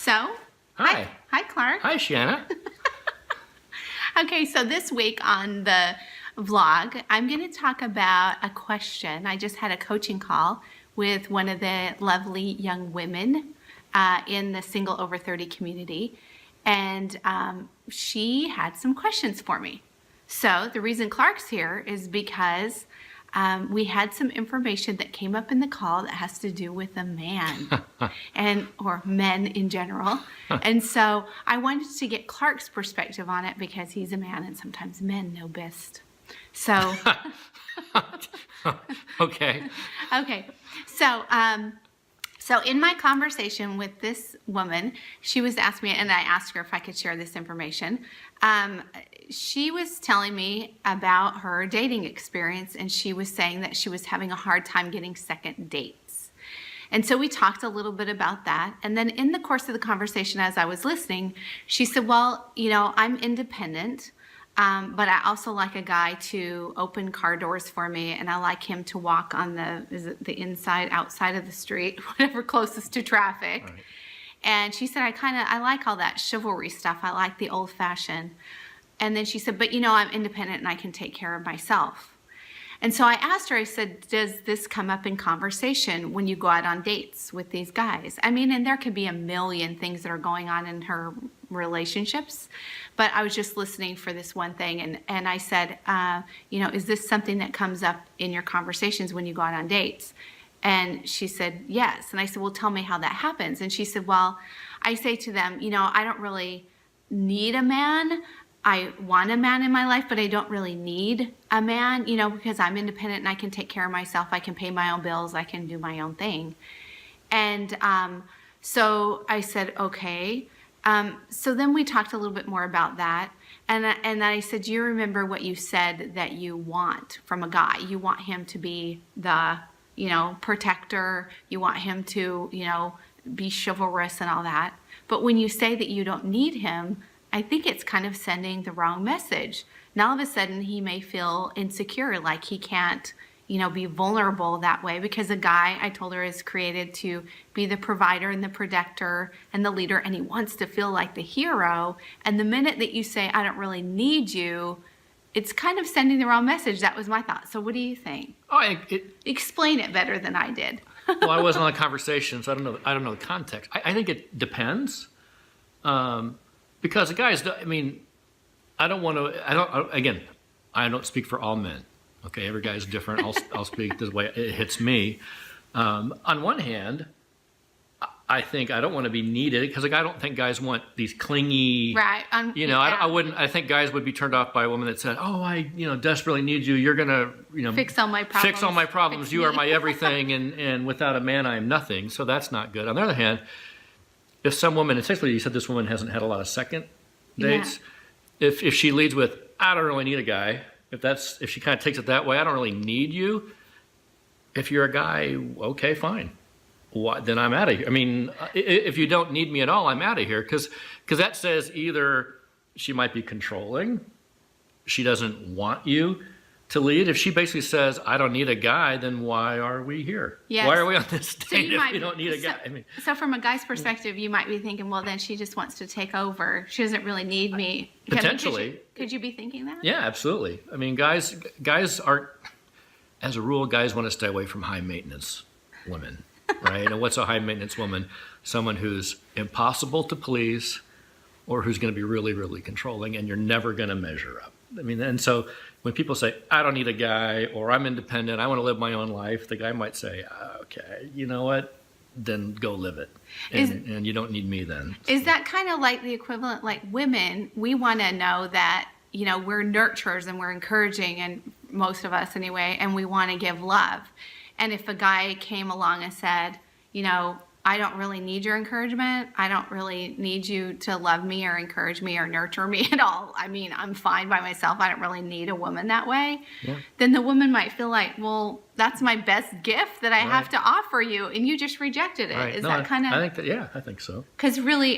So, Hi. Hi, Clark. Hi, Shana. Okay, so this week on the vlog, I'm going to talk about a question. I just had a coaching call with one of the lovely young women in the single over 30 community, and she had some questions for me. So the reason Clark's here is because we had some information that came up in the call that has to do with a man or men in general. And so I wanted to get Clark's perspective on it because he's a man and sometimes men know best. So, Okay. okay. So in my conversation with this woman, she was asking me, and I asked her if I could share this information. She was telling me about her dating experience, and she was saying that she was having a hard time getting second dates. And so we talked a little bit about that. And then in the course of the conversation, as I was listening, she said, well, I'm independent, but I also like a guy to open car doors for me, and I like him to walk on the inside, outside of the street, whatever closest to traffic. Right. And she said, I like all that chivalry stuff. I like the old fashioned. And then she said, but I'm independent and I can take care of myself. And so I asked her, I said, does this come up in conversation when you go out on dates with these guys? I mean, and there could be a million things that are going on in her relationships, but I was just listening for this one thing. And I said, is this something that comes up in your conversations when you go out on dates? And she said, yes. And I said, well, tell me how that happens. And she said, well, I say to them, I don't really need a man. I want a man in my life, but I don't really need a man, because I'm independent and I can take care of myself. I can pay my own bills. I can do my own thing. And so I said, okay. So then we talked a little bit more about that. And I said, do you remember what you said that you want from a guy? You want him to be the, protector. You want him to, be chivalrous and all that. But when you say that you don't need him, I think it's kind of sending the wrong message. Now all of a sudden he may feel insecure, like he can't, be vulnerable that way, because a guy, I told her, is created to be the provider and the protector and the leader, and he wants to feel like the hero. And the minute that you say, I don't really need you, it's kind of sending the wrong message. That was my thought. So what do you think? Explain it better than I did. Well, I wasn't on the conversation, so I don't know the context. I think it depends. Because the guys, I don't speak for all men. Okay, every guy's different. I'll speak the way it hits me. On one hand, I think I don't want to be needed, because I don't think guys want these clingy. Right. I wouldn't. I think guys would be turned off by a woman that said, "Oh, I desperately need you. You're gonna fix all my problems. Fix all my problems. You are my everything, and without a man, I am nothing." So that's not good. On the other hand, if some woman, and especially you said this woman hasn't had a lot of second dates, if she leads with, I don't really need a guy, if she kind of takes it that way, I don't really need you. If you're a guy, okay, fine. Then I'm out of here. If you don't need me at all, I'm out of here, because that says either she might be controlling, she doesn't want you to lead. If she basically says, I don't need a guy, then why are we here? Yes. Why are we on this date if you don't need a guy? So from a guy's perspective, you might be thinking, well, then she just wants to take over. She doesn't really need me. Potentially. Could you be thinking that? Yeah, absolutely. Guys aren't, as a rule, guys want to stay away from high maintenance women, right? And what's a high maintenance woman? Someone who's impossible to please, or who's going to be really, really controlling, and you're never going to measure up. And so when people say, I don't need a guy, or I'm independent, I want to live my own life, the guy might say, okay, you know what? Then go live it. And you don't need me then. Is that kind of like the equivalent, like women, we want to know that, we're nurturers and we're encouraging, and most of us anyway, and we want to give love. And if a guy came along and said, I don't really need your encouragement. I don't really need you to love me or encourage me or nurture me at all. I'm fine by myself. I don't really need a woman that way. Yeah. Then the woman might feel like, well, that's my best gift that I have to offer you, and you just rejected it. Right. Is that kind of? I think so. Because really,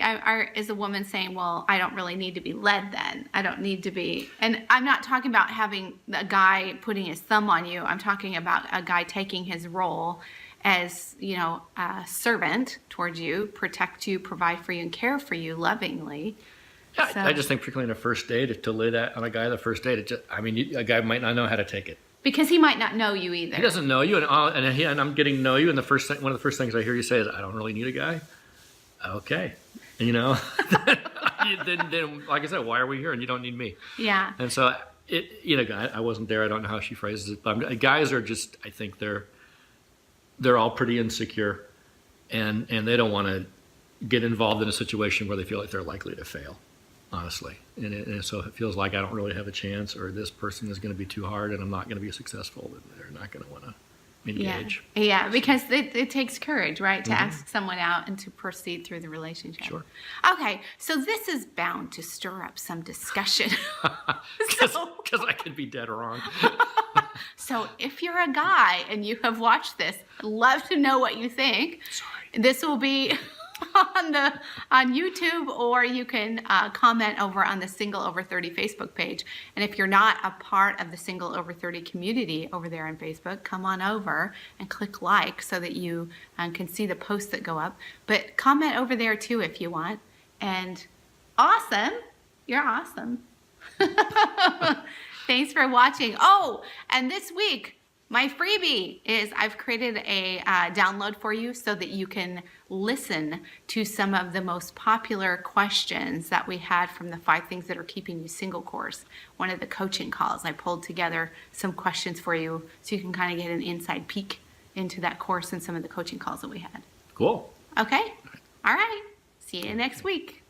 is a woman saying, well, I don't really need to be led then. I don't need to be. And I'm not talking about having a guy putting his thumb on you. I'm talking about a guy taking his role as, a servant towards you, protect you, provide for you, and care for you lovingly. Yeah, So- I just think particularly on a first date, to lay that on a guy on the first date, a guy might not know how to take it. Because he might not know you either. He doesn't know you, and I'm getting to know you, and one of the first things I hear you say is, "I don't really need a guy." Okay, and then like I said, why are we here? And you don't need me. Yeah. And so I wasn't there. I don't know how she phrases it, but guys are just, I think they're all pretty insecure, and they don't want to get involved in a situation where they feel like they're likely to fail. Honestly, and so it feels like I don't really have a chance, or this person is going to be too hard, and I'm not going to be successful. And they're not going to want to engage. Yeah, because it takes courage, right, to ask someone out and to proceed through the relationship. Sure. Okay, so this is bound to stir up some discussion. Because I could be dead wrong. So if you're a guy and you have watched this, I'd love to know what you think. Sorry. This will be on YouTube, or you can comment over on the Single Over 30 Facebook page. And if you're not a part of the Single Over 30 community over there on Facebook, come on over and click like so that you can see the posts that go up. But comment over there too if you want. And awesome, you're awesome. Thanks for watching. Oh, and this week, my freebie is I've created a download for you so that you can listen to some of the most popular questions that we had from the 5 Things That Are Keeping You Single course. One of the coaching calls, I pulled together some questions for you so you can kind of get an inside peek into that course and some of the coaching calls that we had. Cool. Okay? All right. See you next week.